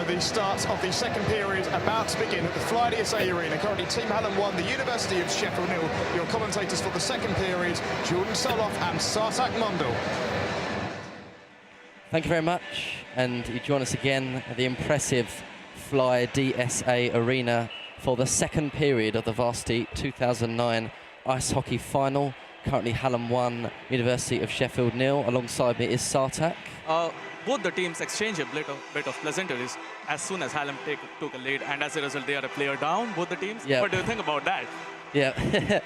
the start of the second period about to begin at the Friday SA Arena. Currently Team Hallam 1, the University of Sheffield 0. Your commentators for the second period, Jordan Soloff and Sartak Mondal. Thank you very much, and you join us again at the impressive Fly DSA Arena for the second period of the Varsity 2009 Ice Hockey Final. Currently Hallam 1, University of Sheffield 0. Alongside me is Sartak. Both the teams exchange a bit of pleasantries as soon as Hallam took a lead, and as a result they are a player down, both the teams. Yep. What do you think about that? Yeah.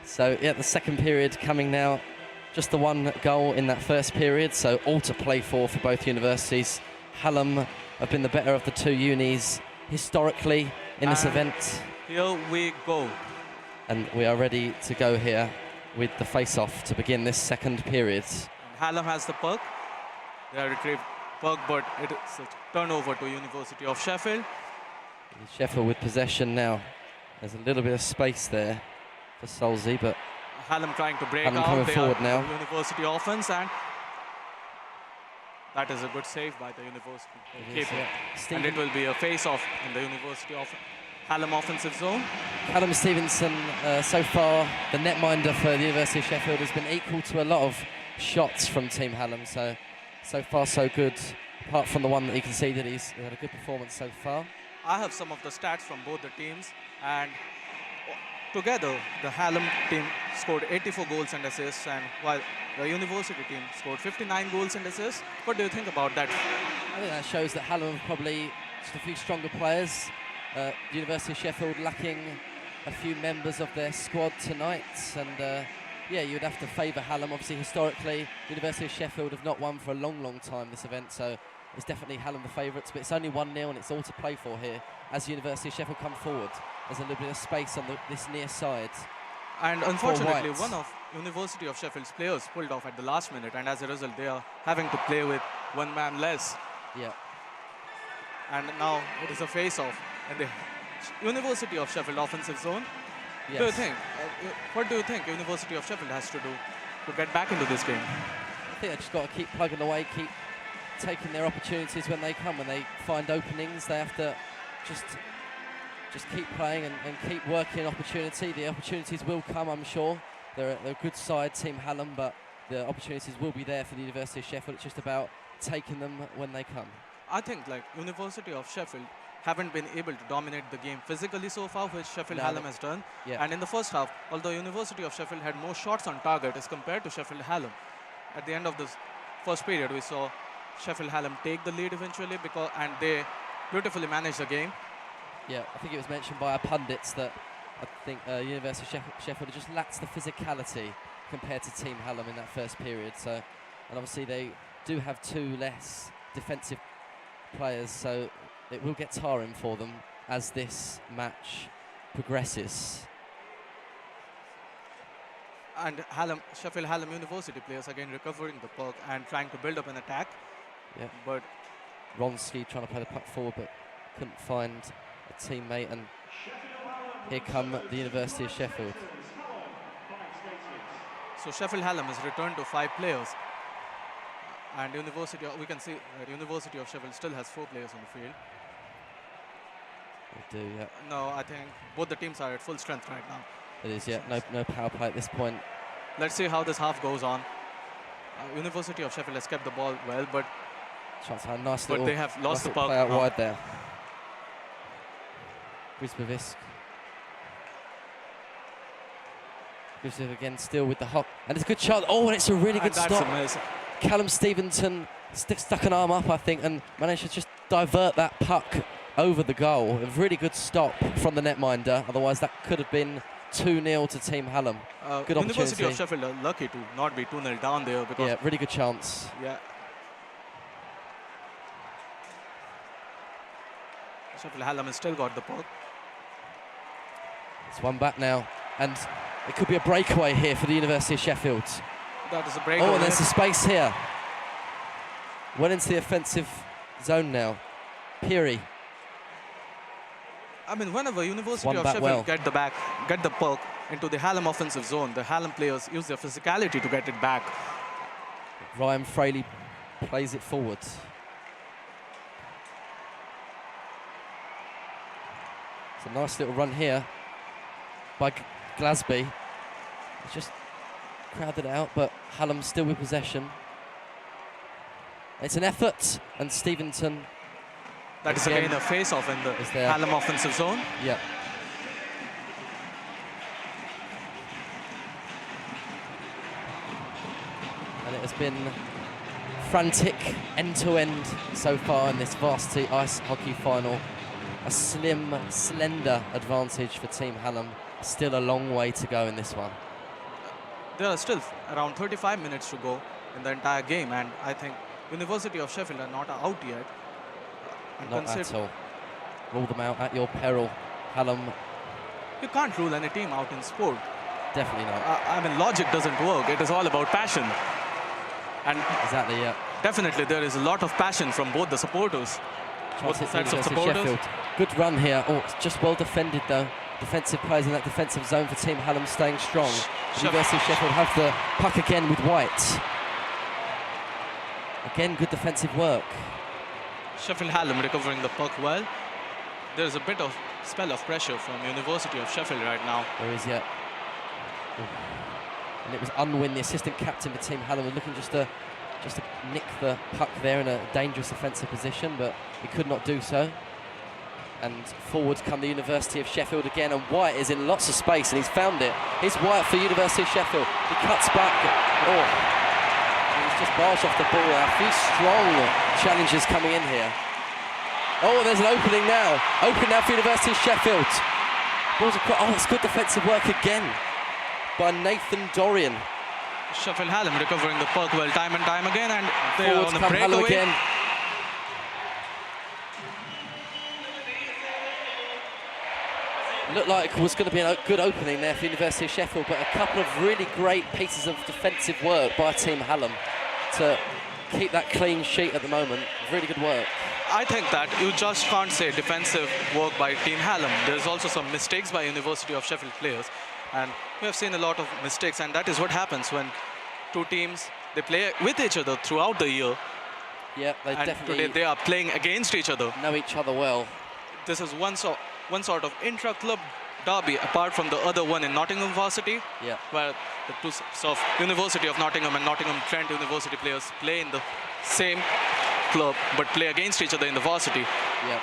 So yeah, the second period coming now. Just the one goal in that first period, so all to play for both universities. Hallam have been the better of the two unis historically in this event. Here we go. And we are ready to go here with the face-off to begin this second period. And Hallam has the puck. They have retrieved puck, but it's a turnover to University of Sheffield. Sheffield with possession now. There's a little bit of space there for Solzy, but Hallam trying to break Hallam out. coming They forward are now. University offense, and that is a good save by the University keeper. And it will be a face-off in the University Hallam offensive zone. Callum Stevenson, so far, the netminder for the University of Sheffield, has been equal to a lot of shots from Team Hallam. So far, so good. Apart from the one that you can see that he's had a good performance so far. I have some of the stats from both the teams, and together the Hallam team scored 84 goals and assists, and while the University team scored 59 goals and assists. What do you think about that? I think that shows that Hallam have probably just a few stronger players. The University of Sheffield lacking a few members of their squad tonight, and yeah, you'd have to favour Hallam. Obviously, historically, the University of Sheffield have not won for a long time this event, so it's definitely Hallam the favourites, but it's only 1-0 and it's all to play for here as the University of Sheffield come forward. There's a little bit of space on this near side. And unfortunately, one of University of Sheffield's players pulled off at the last minute, and as a result, they are having to play with one man less. Yeah. And now it is a face-off in the University of Sheffield offensive zone. Yes. Do you think? What do you think University of Sheffield has to do to get back into this game? I think they've just got to keep plugging away, keep taking their opportunities when they come. When they find openings, they have to just keep playing and keep working opportunity. The opportunities will come, I'm sure. They're a good side, Team Hallam, but the opportunities will be there for the University of Sheffield. It's just about taking them when they come. I think like University of Sheffield haven't been able to dominate the game physically so far, which Sheffield Hallam has done. Yeah. And in the first half, although University of Sheffield had more shots on target as compared to Sheffield Hallam, at the end of this first period, we saw Sheffield Hallam take the lead eventually, and they beautifully managed the game. Yeah, I think it was mentioned by our pundits that I think University of Sheffield just lacks the physicality compared to Team Hallam in that first period. So, and obviously they do have two less defensive players, so it will get tiring for them as this match progresses. And Sheffield Hallam University players again recovering the puck and trying to build up an attack. Yeah. But Ronski trying to play the puck forward, but couldn't find a teammate, and here come the University of Sheffield. So Sheffield Hallam has returned to 5 players, and we can see that University of Sheffield still has 4 players on the field. They do, yeah. No, I think both the teams are at full strength right now. It is, yeah. No power play at this point. Let's see how this half goes on. University of Sheffield has kept the ball well, but They have lost the puck play out wide there. Grisbovisk. Grisbovisk again, still with the hop, and it's a good shot. Oh, and it's a really good stop. Amazing. Callum Stevenson stuck an arm up, I think, and managed to just divert that puck over the goal. A really good stop from the netminder. Otherwise, that could have been 2-0 to Team Hallam. Good opportunity. University of Sheffield are lucky to not be 2-0 down there, because yeah, really good chance. Yeah. Sheffield Hallam has still got the puck. It's one back now, and it could be a breakaway here for the University of Sheffield. That is a breakaway. Oh, and there's a space here. Went into the offensive zone now. Peary. I mean, whenever University of Sheffield get the puck into the Hallam offensive zone, the Hallam players use their physicality to get it back. Ryan Fraley plays it forward. It's a nice little run here by Glasby. It's just crowded out, but Hallam still with possession. It's an effort, and Stevenson. That is again a face-off in the Hallam offensive zone. Yep. And it has been frantic end-to-end so far in this Varsity Ice Hockey final. A slim, slender advantage for Team Hallam. Still a long way to go in this one. There are still around 35 minutes to go in the entire game, and I think University of Sheffield are not out yet. Not at all. Rule them out at your peril, Hallam. You can't rule any team out in sport. Definitely not. I mean, logic doesn't work. It is all about passion. And exactly, yeah. Definitely, there is a lot of passion from both the supporters. Both sides of supporters. Sheffield. Good run here. Oh, it's just well defended, though. Defensive players in that defensive zone for Team Hallam staying strong. University of Sheffield have the puck again with White. Again, good defensive work. Sheffield Hallam recovering the puck well. There's a bit of spell of pressure from University of Sheffield right now. There is, yeah. And it was Unwin, the assistant captain for Team Hallam, was looking just to nick the puck there in a dangerous offensive position, but he could not do so. And forward come the University of Sheffield again, and White is in lots of space, and he's found it. Here's White for University of Sheffield. He cuts back. Oh. He's just barged off the ball. A few strong challenges coming in here. Oh, there's an opening now. Open now for University of Sheffield. Balls across. Oh, it's good defensive work again by Nathan Dorian. Sheffield Hallam recovering the puck well time and time again, and they are on the breakaway. Again. Looked like it was going to be a good opening there for University of Sheffield, but a couple of really great pieces of defensive work by Team Hallam to keep that clean sheet at the moment. Really good work. I think that you just can't say defensive work by Team Hallam. There's also some mistakes by University of Sheffield players, and we have seen a lot of mistakes, and that is what happens when two teams, they play with each other throughout the year. Yeah, they definitely. Today they are playing against each other. Know each other well. This is one sort of intra-club derby, apart from the other one in Nottingham Varsity, where the two of University of Nottingham and Nottingham Trent University players play in the same club, but play against each other in the varsity. Yeah.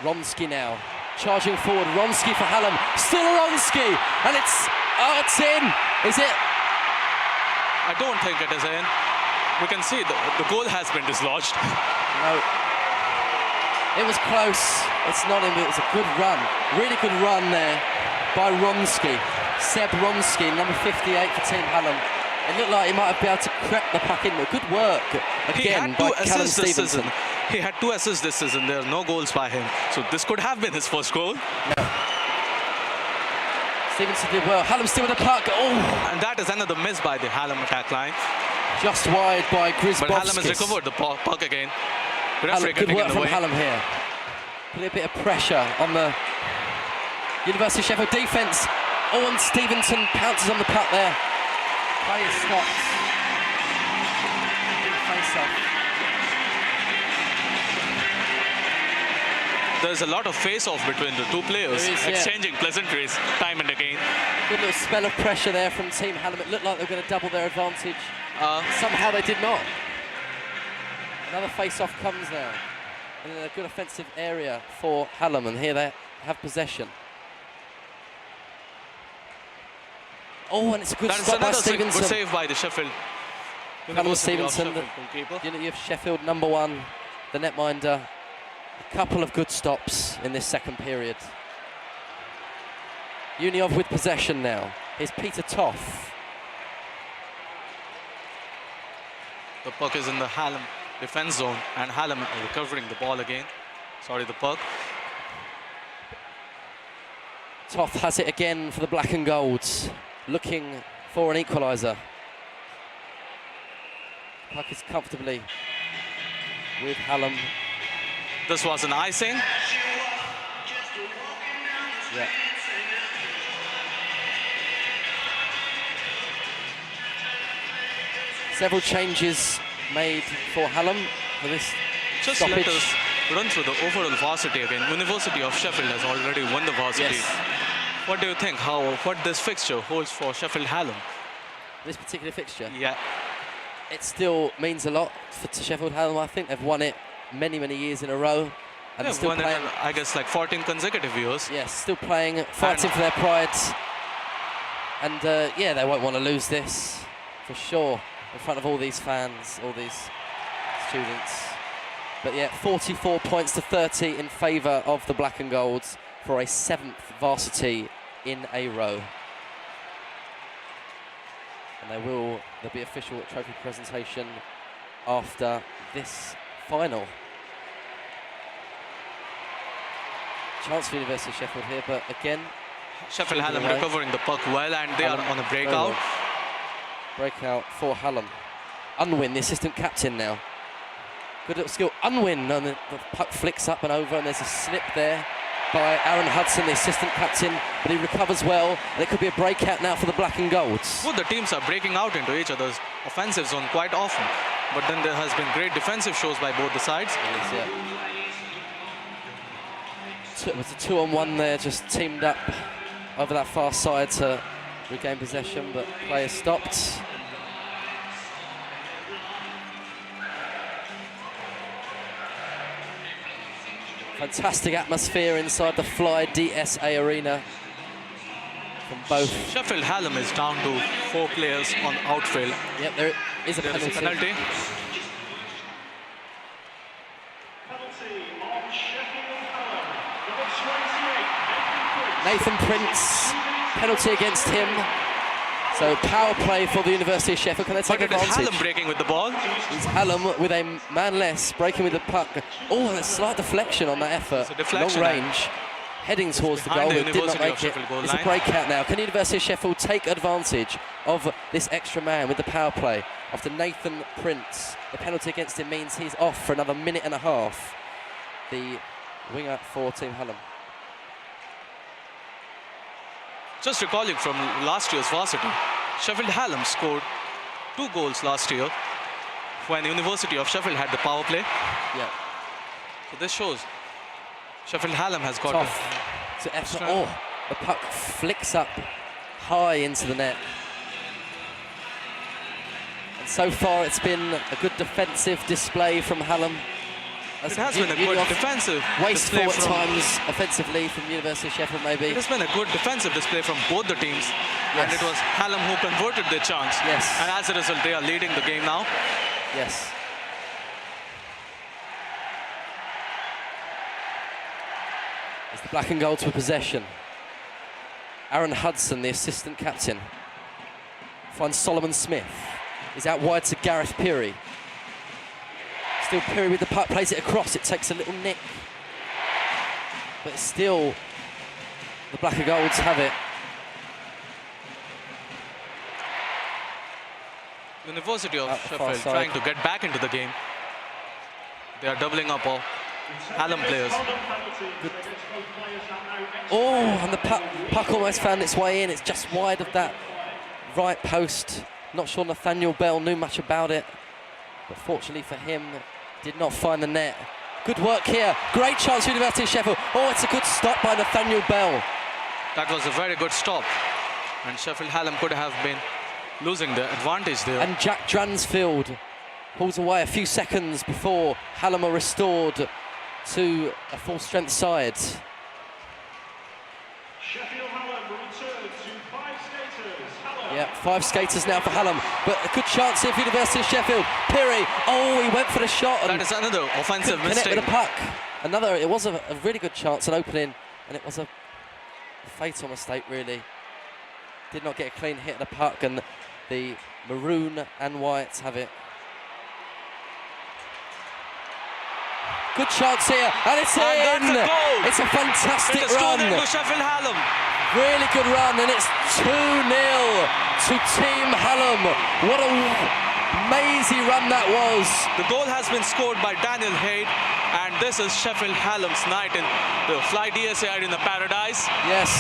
Ronsky now, charging forward. Ronsky for Hallam, still Ronsky, and it's in. Is it? I don't think it is in. We can see the goal has been dislodged. No. It was close. It's not in, but it's a good run. Really good run there by Ronsky. Seb Ronsky, number 58 for Team Hallam. It looked like he might have been able to crack the puck in. Good work again by Callum Stevenson. He had 2 assists this season. There are no goals by him. So this could have been his first goal. No. Stevenson did well. Hallam still with the puck. Oh! And that is another miss by the Hallam attack line. Just wide by Grisbowskis. But Hallam has recovered the puck again. Hallam, good work from Hallam here. Put a bit of pressure on the University of Sheffield defence. Oh, and Stevenson pounces on the puck there. Play is stopped. Big face-off. There's a lot of face-off between the two players, exchanging pleasantries time and again. Good little spell of pressure there from Team Hallam. It looked like they were going to double their advantage. Somehow they did not. Another face-off comes now. And in a good offensive area for Hallam, and here they have possession. Oh, and it's a good stop by Stevenson. Good save by the Sheffield. Callum Stevenson, the Unity of Sheffield, #1, the netminder. A couple of good stops in this second period. Uniov with possession now. Here's Peter Toff. The puck is in the Hallam defense zone, and Hallam recovering the ball again. Sorry, the puck. Toff has it again for the black and golds, looking for an equaliser. Puck is comfortably with Hallam. This was an icing. Yeah. Several changes made for Hallam for this stoppage. run through the overall varsity again. University of Sheffield has already won the varsity. Yes. What do you think? What this fixture holds for Sheffield Hallam? This particular fixture? Yeah. It still means a lot to Sheffield Hallam. I think they've won it many, many years in a row. And They've still won playing, it, I guess, like 14 consecutive years. yes, still playing, fighting for their pride. And yeah, they won't want to lose this, for sure, in front of all these fans, all these students. But yeah, 44 points to 30 in favour of the Black and Golds for a 7th varsity in a row. And there'll be official trophy presentation after this final. Chance for University of Sheffield here, but again, Sheffield Hallam recovering the puck well, and they are on a breakout. Well. Breakout for Hallam. Unwin, the assistant captain now. Good little skill. Unwin, and the puck flicks up and over, and there's a slip there by Aaron Hudson, the assistant captain, but he recovers well. And it could be a breakout now for the Black and Golds. Both the teams are breaking out into each other's offensive zone quite often, but then there has been great defensive shows by both the sides. It is, yeah. It was a 2-on-1 there, just teamed up over that far side to regain possession, but play is stopped. Fantastic atmosphere inside the Fly DSA Arena from both. Sheffield Hallam is down to 4 players on outfield. Yep, there is a penalty. Penalty. Nathan Prince, penalty against him. So power play for the University of Sheffield. Can they take But it is advantage? Hallam breaking with the ball. It's Hallam with a man less, breaking with the puck. Oh, and a slight deflection on that effort. It's a deflection. Long range, heading towards the behind goal, the but did not University of make it. Sheffield goal It's a line. breakout now. Can University of Sheffield take advantage of this extra man with the power play? After Nathan Prince, the penalty against him means he's off for another minute and a half. The winger for Team Hallam. Just recalling from last year's varsity, Sheffield Hallam scored 2 goals last year when the University of Sheffield had the power play. Yeah. So this shows Sheffield Hallam has got Tough to effort. Oh, the puck flicks up high into the net. And so far it's been a good defensive display from Hallam. It has been a good defensive wasteful display at times offensively from University of Sheffield maybe. It has been a good defensive display from both the teams. Yes. And it was Hallam who converted their chance. Yes. And as a result, they are leading the game now. Yes. It's the Black and Golds with possession. Aaron Hudson, the assistant captain, finds Solomon Smith. He's out wide to Gareth Peary. Still Peary with the puck, plays it across. It takes a little nick. But still, the Black and Golds have it. University of Out the far Sheffield side. trying to get back into the game. They are doubling up all Hallam players. Oh, and the puck almost found its way in. It's just wide of that right post. Not sure Nathaniel Bell knew much about it, but fortunately for him, did not find the net. Good work here. Great chance for University of Sheffield. Oh, it's a good stop by Nathaniel Bell. That was a very good stop. And Sheffield Hallam could have been losing the advantage there. And Jack Dransfield pulls away a few seconds before Hallam are restored to a full-strength side. Sheffield Hallam returns to 5 skaters. Hallam. Yeah, 5 skaters now for Hallam, but a good chance here for University of Sheffield. Peary, oh, he went for the shot. And that is another offensive connect mistake. with the puck. Another, it was a really good chance, an opening, and it was a fatal mistake, really. Did not get a clean hit of the puck, and the maroon and whites have it. Good chance here, and it's in! That's a goal. It's a fantastic It is 2-0 run. to Sheffield Hallam. Really good run, and it's 2-0 to Team Hallam. What a amazing run that was. The goal has been scored by Daniel Haid, and this is Sheffield Hallam's night in the Fly DSA Arena Paradise. Yes,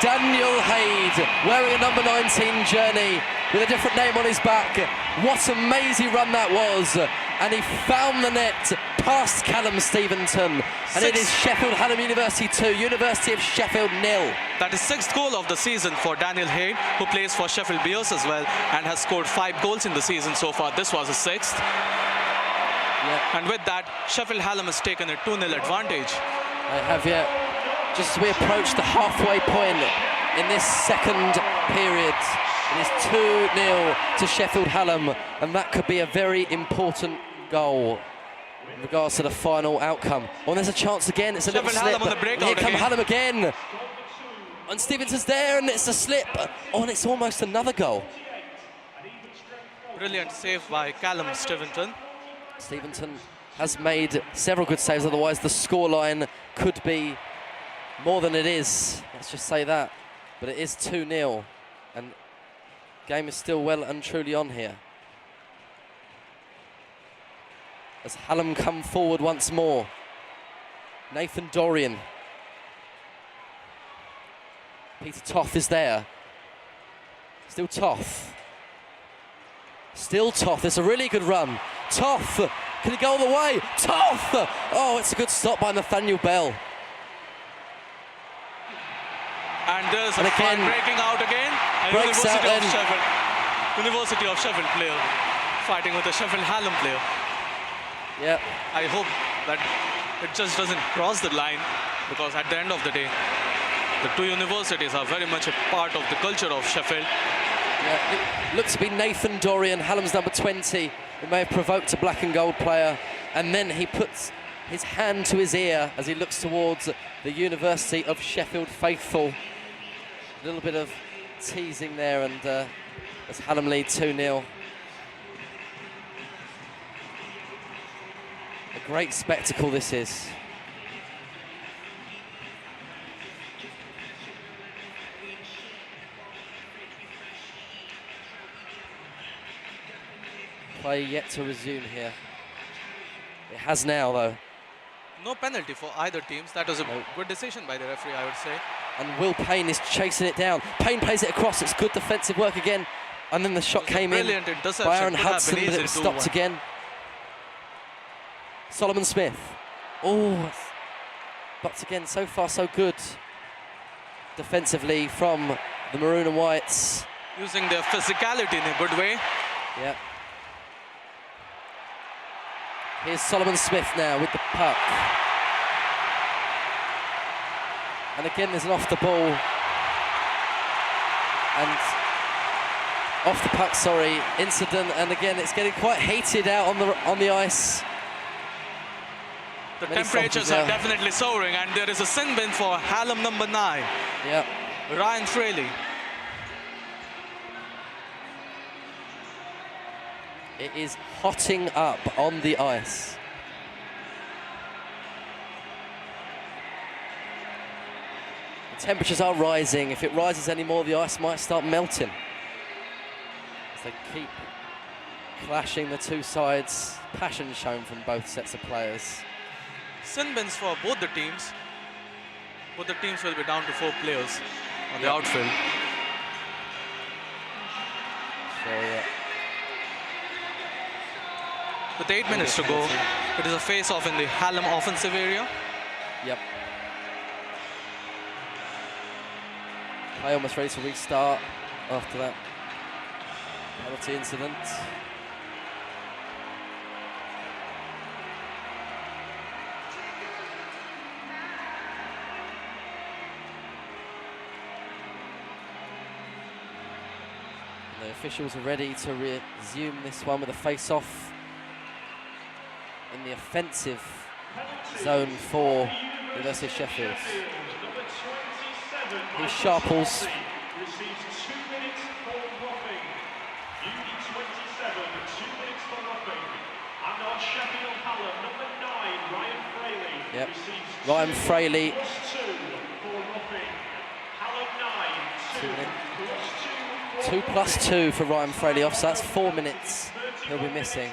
Daniel Haid wearing a number 19 journey with a different name on his back. What an amazing run that was. and he found the net past Callum Steventon. And it is Sheffield Hallam University 2, University of Sheffield 0. That is 6th goal of the season for Daniel Hayde, who plays for Sheffield Bears as well and has scored 5 goals in the season so far. This was his 6th. Yeah. And with that, Sheffield Hallam has taken a 2-0 advantage. They have, yeah. Just as we approach the halfway point in this second period, it is 2-0 to Sheffield Hallam, and that could be a very important goal in regards to the final outcome. Oh, and there's a chance again. It's a little slip. Hallam on the breakout. Here come Hallam again. And Stevenson's there, and it's a slip. Oh, and it's almost another goal. Brilliant save by Callum Steventon. Steventon has made several good saves, otherwise the scoreline could be more than it is. Let's just say that. But it is 2-0, and game is still well and truly on here. As Hallam come forward once more. Nathan Dorian. Peter Toth is there. Still Toth. Still Toth. It's a really good run. Toth. Can he go all the way? Toth! Oh, it's a good stop by Nathaniel Bell. And there's a again, fight breaking out again. And University of Sheffield player fighting with a Sheffield Hallam player. Yeah. I hope that it just doesn't cross the line, because at the end of the day, the two universities are very much a part of the culture of Sheffield. Yeah, it looks to be Nathan Dorian, Hallam's number 20, who may have provoked a black and gold player, and then he puts his hand to his ear as he looks towards the University of Sheffield faithful. A little bit of teasing there, and as Hallam lead 2-0. A great spectacle this is. Play yet to resume here. It has now, though. No penalty for either teams. That was a good decision by the referee, I would say. And Will Payne is chasing it down. Payne plays it across. It's good defensive work again. And then the shot came in by Aaron Hudson, but it was stopped again. Solomon Smith. Oh, but again, so far so good defensively from the Maroon and Whites. Using their physicality in a good way. Yeah. Here's Solomon Smith now with the puck. And again, there's an off the ball. And off the puck, sorry, incident. And again, it's getting quite heated out on the ice. The temperatures are definitely soaring, and there is a sin bin for Hallam number 9. Yeah. Ryan Fraley. It is hotting up on the ice. The temperatures are rising. If it rises any more, the ice might start melting. As they keep clashing the two sides. Passion shown from both sets of players. Sin bins for both the teams. Both the teams will be down to 4 players on the outfield. So, yeah. With 8 minutes to go, it is a face-off in the Hallam offensive area. Yep. Play almost ready to restart after that penalty incident. And the officials are ready to resume this one with a face-off in the offensive zone for University of Sheffield. Here's Sharples. Receives 2 minutes for roughing. UD 27, 2 minutes for roughing. And on Sheffield Hallam, number 9, Ryan Fraley. Yep. Receives Ryan Fraley. +2 for roughing. Hallam 9, 2 +2. 2 + 2 for Ryan Fraley off, so that's 4 minutes he'll be missing.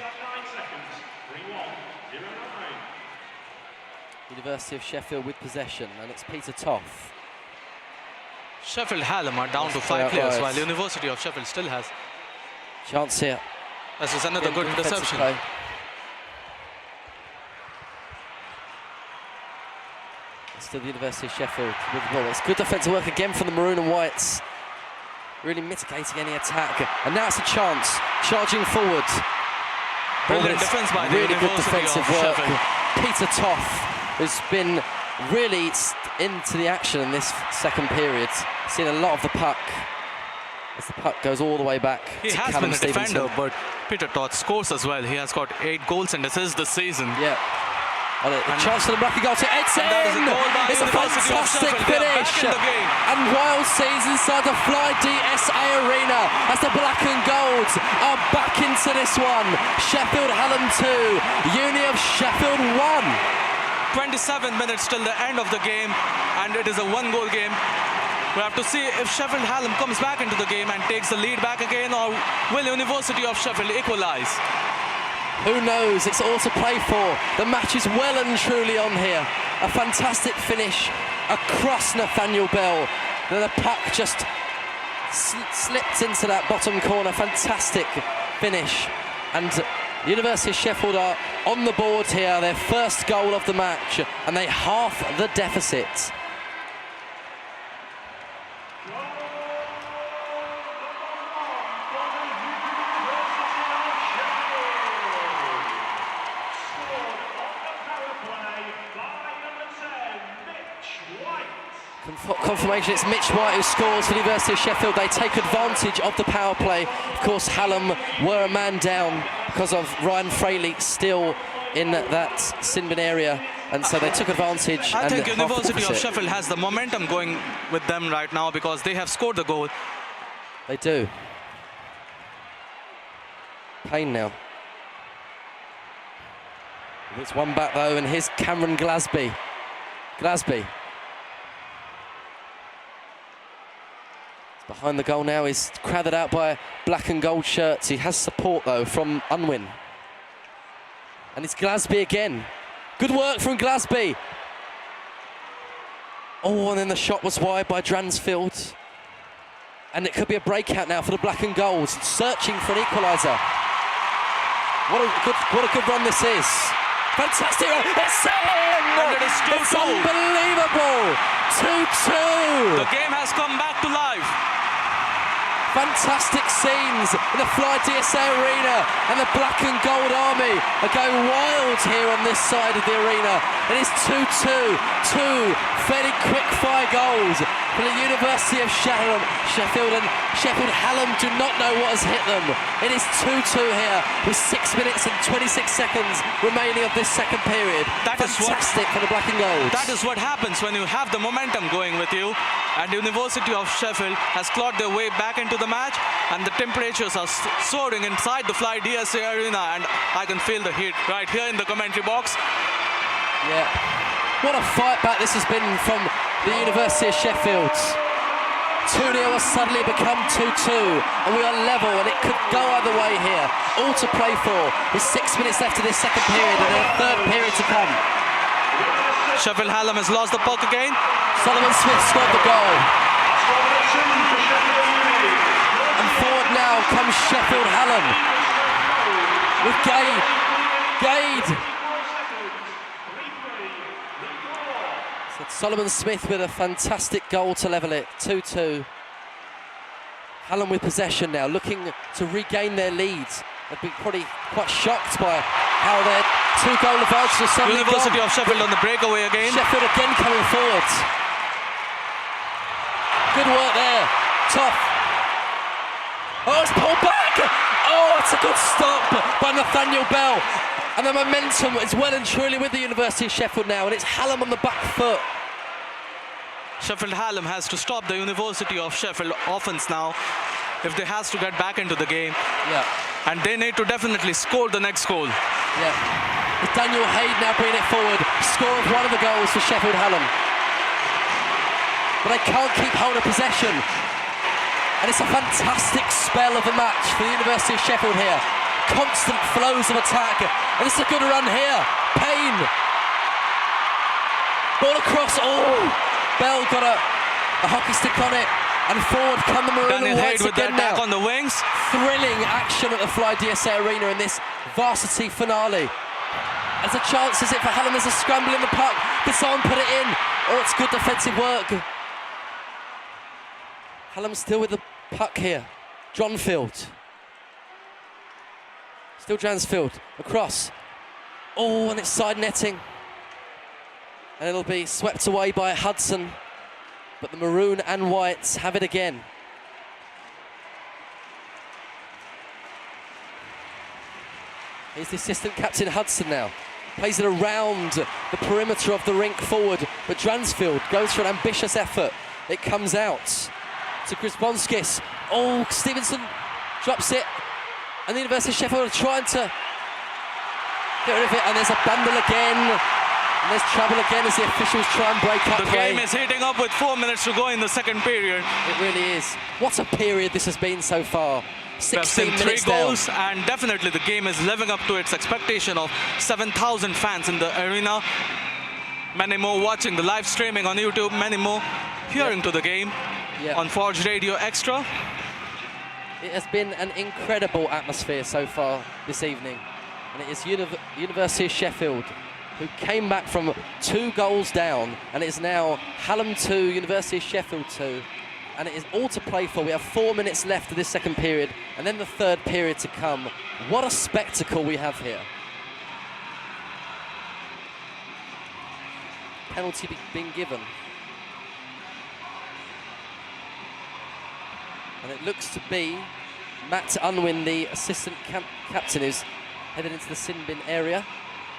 University of Sheffield with possession, and it's Peter Toth. Sheffield Hallam are down to 5 players, while University of Sheffield still has. Chance here. This is another good interception. Still the University of Sheffield with the ball. It's good defensive work again from the Maroon and Whites. Really mitigating any attack. And now it's a chance. Charging forward. Brilliant defense by the really good University defensive of work. Sheffield. Peter Toff has been really into the action in this second period. Seen a lot of the puck as the puck goes all the way back. He to has Callum been a Stevenson. defender, but Peter Toth scores as well. He has got 8 goals and assists this season. Yeah. A chance for the Black and Gold to it's in! That is a goal by It's a University of fantastic Sheffield. They are finish! back in the game. And wild scenes inside the Fly DSA Arena as the Black and Golds are back into this one. Sheffield Hallam 2, Uni of Sheffield 1. 27 minutes till the end of the game, and it is a 1-goal game. We have to see if Sheffield Hallam comes back into the game and takes the lead back again, or will University of Sheffield equalise? Who knows? It's all to play for. The match is well and truly on here. A fantastic finish across Nathaniel Bell. Then the puck just slipped into that bottom corner. Fantastic finish. And University of Sheffield are on the board here. Their first goal of the match, and they half the deficit. Confirmation, it's Mitch White who scores for the University of Sheffield. They take advantage of the power play. Of course, Hallam were a man down because of Ryan Fraley still in that sin bin area, and so they took advantage. I think half University the of deficit. Sheffield has the momentum going with them right now because they have scored the goal. They do. Payne now. It's one back though, and here's Cameron Glasby. Behind the goal now, is crowded out by black and gold shirts. He has support though from Unwin. And it's Glasby again. Good work from Glasby. Oh, and then the shot was wide by Dransfield. And it could be a breakout now for the black and golds, searching for an equaliser. What a good run this is. Fantastic run. It's in! And it is 2-2. It's unbelievable. 2-2. The game has come back to life. Fantastic scenes in the Fly DSA Arena, and the black and gold army are going wild here on this side of the arena. It is 2-2, 2 fairly quick fire goals for the University of Sheffield, and Sheffield Hallam do not know what has hit them. It is 2-2 here with 6 minutes and 26 seconds remaining of this second period. Fantastic for the black and gold. That is what happens when you have the momentum going with you, and the University of Sheffield has clawed their way back into the match, and the temperatures are soaring inside the Fly DSA Arena, and I can feel the heat right here in the commentary box. Yeah, what a fight back this has been from the University of Sheffield. 2-0 has suddenly become 2-2, and we are level, and it could go either way here. All to play for with 6 minutes left of this second period, and then a third period to come. Sheffield Hallam has lost the puck again. Solomon Smith scored the goal. And forward now comes Sheffield Hallam with Gade. So Solomon Smith with a fantastic goal to level it, 2-2. Hallam with possession now, looking to regain their lead. They've been probably quite shocked by how their 2-goal advantage has suddenly University gone. of Sheffield on the breakaway again. Sheffield again coming forward. Good work there, tough. Oh, it's pulled back! Oh, it's a good stop by Nathaniel Bell. And the momentum is well and truly with the University of Sheffield now, and it's Hallam on the back foot. Sheffield Hallam has to stop the University of Sheffield offense now if they has to get back into the game. Yeah. And they need to definitely score the next goal. Yeah. With Daniel Hayde now bringing it forward, score of one of the goals for Sheffield Hallam. But they can't keep hold of possession. And it's a fantastic spell of the match for the University of Sheffield here. Constant flows of attack. And it's a good run here. Payne. Ball across. Oh! Bell got a hockey stick on it. And forward come the Maroon and Whites with the again attack now. on the wings. Thrilling action at the Fly DSA Arena in this varsity finale. There's a chance, is it for Hallam? There's a scramble in the puck. Can someone put it in? Or it's good defensive work. Hallam still with the puck here. Dronfield. Still Dransfield. Across. Oh, and it's side netting. And it'll be swept away by Hudson. But the maroon and whites have it again. Here's the assistant captain Hudson now. Plays it around the perimeter of the rink forward. But Dransfield goes for an ambitious effort. It comes out to Grisbonskis. Oh, Stevenson drops it. And the University of Sheffield are trying to get rid of it. And there's a bundle again. And there's trouble again as the officials try and break up play. The game is heating up with 4 minutes to go in the second period. It really is. What a period this has been so far. 16 We've seen minutes 3 goals down. and definitely the game is living up to its expectation of 7,000 fans in the arena. Many more watching the live streaming on YouTube, many more hearing to the game on Forge Radio Extra. It has been an incredible atmosphere so far this evening. And it is University of Sheffield who came back from 2 goals down, and it is now Hallam 2, University of Sheffield 2. And it is all to play for. We have 4 minutes left of this second period, and then the third period to come. What a spectacle we have here. Penalty being given. And it looks to be Matt Unwin, the assistant captain, who's headed into the sin bin area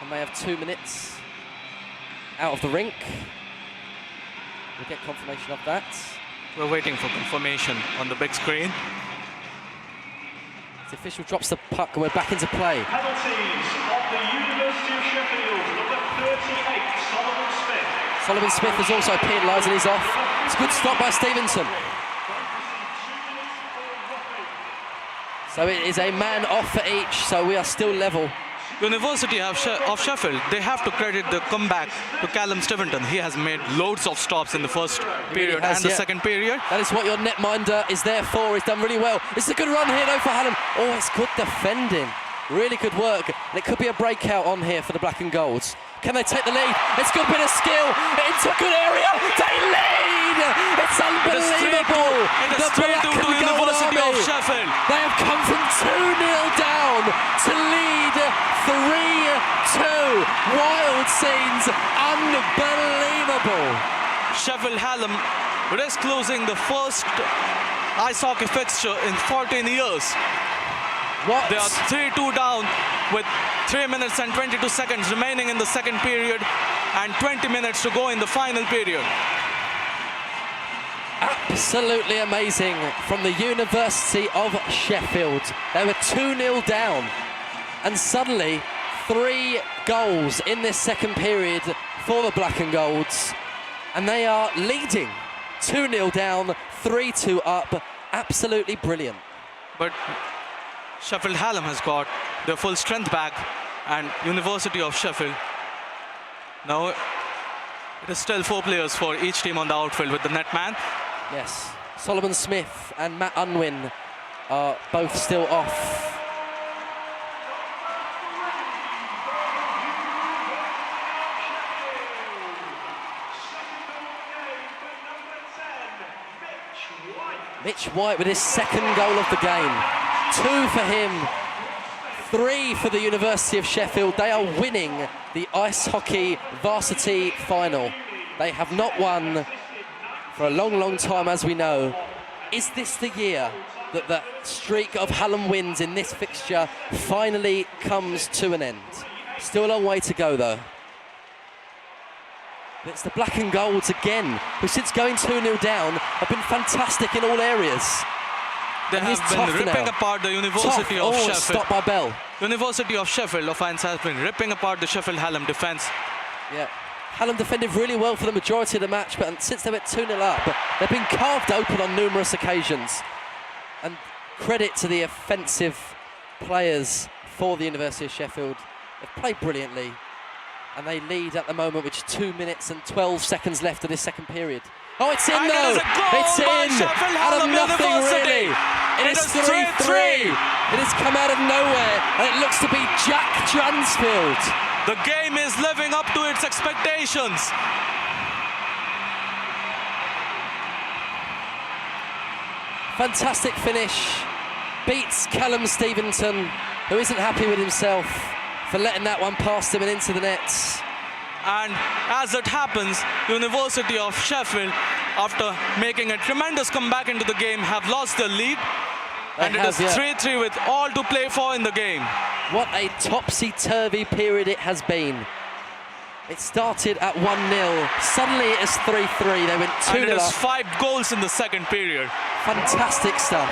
and may have 2 minutes out of the rink. We'll get confirmation of that. We're waiting for confirmation on the big screen. The official drops the puck and we're back into play. Penalties of the University of Sheffield, number 38, Solomon Smith. Solomon Smith has also penalised and he's off. It's a good stop by Stevenson. So it is a man off for each, so we are still level. University of Sheffield, they have to credit the comeback to Callum Steventon. He has made loads of stops in the first period and the second period. That is what your netminder is there for. He's done really well. It's a good run here though for Hallam. Oh, it's good defending. Really good work. And it could be a breakout on here for the black and golds. Can they take the lead? It's a good bit of skill. Into a good area. They lead. It's unbelievable. The black and gold University of Sheffield. They have come from 2-0 down to lead 3-2. Wild scenes. Unbelievable. Sheffield Hallam risk losing the first ice hockey fixture in 14 years. What? They are 3-2 down with 3 minutes and 22 seconds remaining in the second period and 20 minutes to go in the final period. Absolutely amazing from the University of Sheffield. They were 2-0 down and suddenly 3 goals in this second period for the black and golds, and they are leading 2-0 down, 3-2 up. Absolutely brilliant. But Sheffield Hallam has got their full strength back, and University of Sheffield, now it is still 4 players for each team on the outfield with the net man. Yes, Solomon Smith and Matt Unwin are both still off. Mitch White with his second goal of the game. 2 for him, 3 for the University of Sheffield. They are winning the Ice Hockey Varsity Final. They have not won for a long, long time, as we know. Is this the year that the streak of Hallam wins in this fixture finally comes to an end? Still a long way to go, though. But it's the black and golds again, who since going 2-0 down have been fantastic in all areas. They have been ripping apart the University of Sheffield. Stopped by Bell. University of Sheffield offense has been ripping apart the Sheffield Hallam defense. Yeah, Hallam defended really well for the majority of the match, but since they went 2-0 up, they've been carved open on numerous occasions. And credit to the offensive players for the University of Sheffield. They've played brilliantly, and they lead at the moment with 2 minutes and 12 seconds left of this second period. Oh, it's in though! It's in! Out of nothing, really! It is 3-3! It has come out of nowhere, and it looks to be Jack Dransfield. The game is living up to its expectations. Fantastic finish. Beats Callum Stevenson, who isn't happy with himself for letting that one past him and into the nets. And as it happens, University of Sheffield, after making a tremendous comeback into the game, have lost the lead. And it is 3-3 with all to play for in the game. What a topsy-turvy period it has been. It started at 1-0. Suddenly it is 3-3. They went 2-0 up. And it is 5 goals in the second period. Fantastic stuff.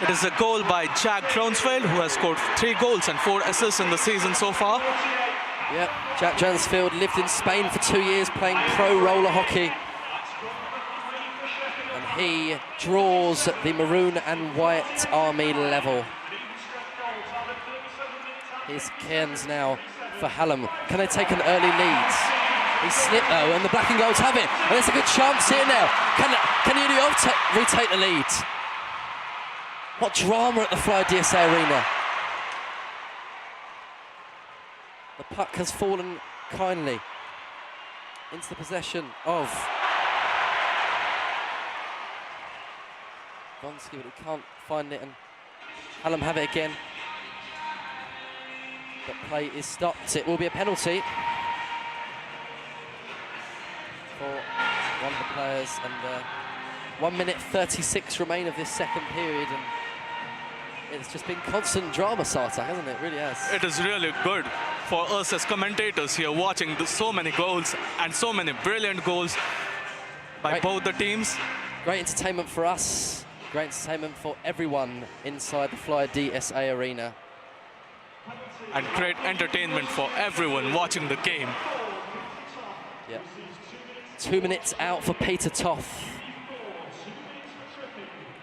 It is a goal by Jack Cronsfield, who has scored 3 goals and 4 assists in the season so far. Yep, Jack Dransfield lived in Spain for 2 years playing pro roller hockey. And he draws the maroon and white army level. Here's Cairns now for Hallam. Can they take an early lead? He slipped though, and the black and golds have it. And there's a good chance here now. Can Uni retake the lead? What drama at the Fly DSA Arena. The puck has fallen kindly into the possession of Vonsky, but he can't find it, and Hallam have it again. But play is stopped. It will be a penalty for one of the players, and 1 minute 36 remain of this second period, and it's just been constant drama, Sartak, hasn't it? It really has. It is really good for us as commentators here watching so many goals and so many brilliant goals by both the teams. Great entertainment for us, great entertainment for everyone inside the Fly DSA Arena. And great entertainment for everyone watching the game. Yeah. 2 minutes out for Peter Toth.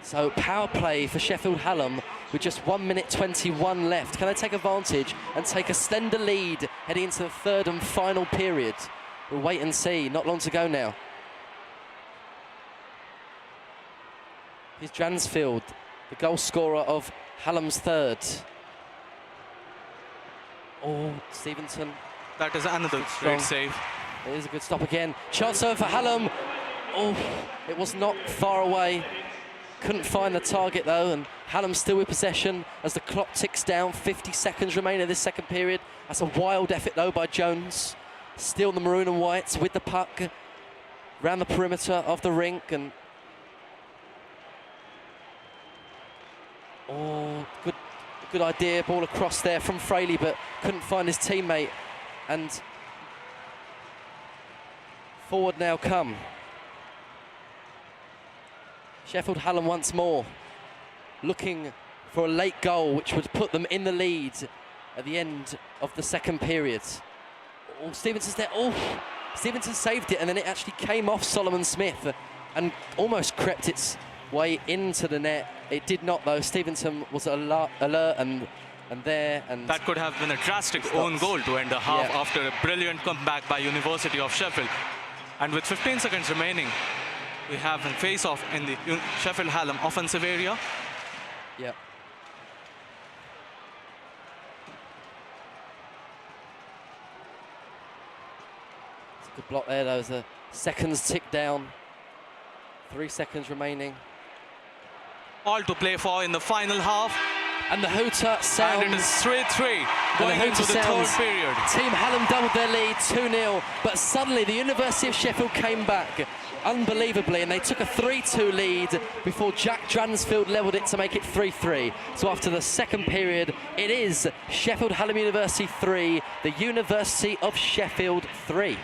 So power play for Sheffield Hallam with just 1 minute 21 left. Can they take advantage and take a slender lead heading into the third and final period? We'll wait and see. Not long to go now. Here's Dransfield, the goal scorer of Hallam's third. Oh, Stevenson. That is another great save. It is a good stop again. Chance over for Hallam. Oh, it was not far away. Couldn't find the target though, and Hallam still with possession as the clock ticks down. 50 seconds remain in this second period. That's a wild effort though by Jones. Still the maroon and whites with the puck around the perimeter of the rink, and oh, good idea. Ball across there from Fraley, but couldn't find his teammate. And forward now come Sheffield Hallam once more, looking for a late goal which would put them in the lead at the end of the second period. Oh, Stevenson's there. Oh, Stevenson saved it, and then it actually came off Solomon Smith and almost crept its way into the net. It did not though. Stevenson was alert and there, and that could have been a drastic own goal to end the half after a brilliant comeback by University of Sheffield. And with 15 seconds remaining, we have a face-off in the Sheffield Hallam offensive area. Yeah. It's a good block there though, as the seconds tick down. 3 seconds remaining. All to play for in the final half. And the hooter sounds. And it is 3-3 going into the third period. Team Hallam doubled their lead 2-0, but suddenly the University of Sheffield came back unbelievably, and they took a 3-2 lead before Jack Dransfield levelled it to make it 3-3. So after the second period, it is Sheffield Hallam University 3, the University of Sheffield 3.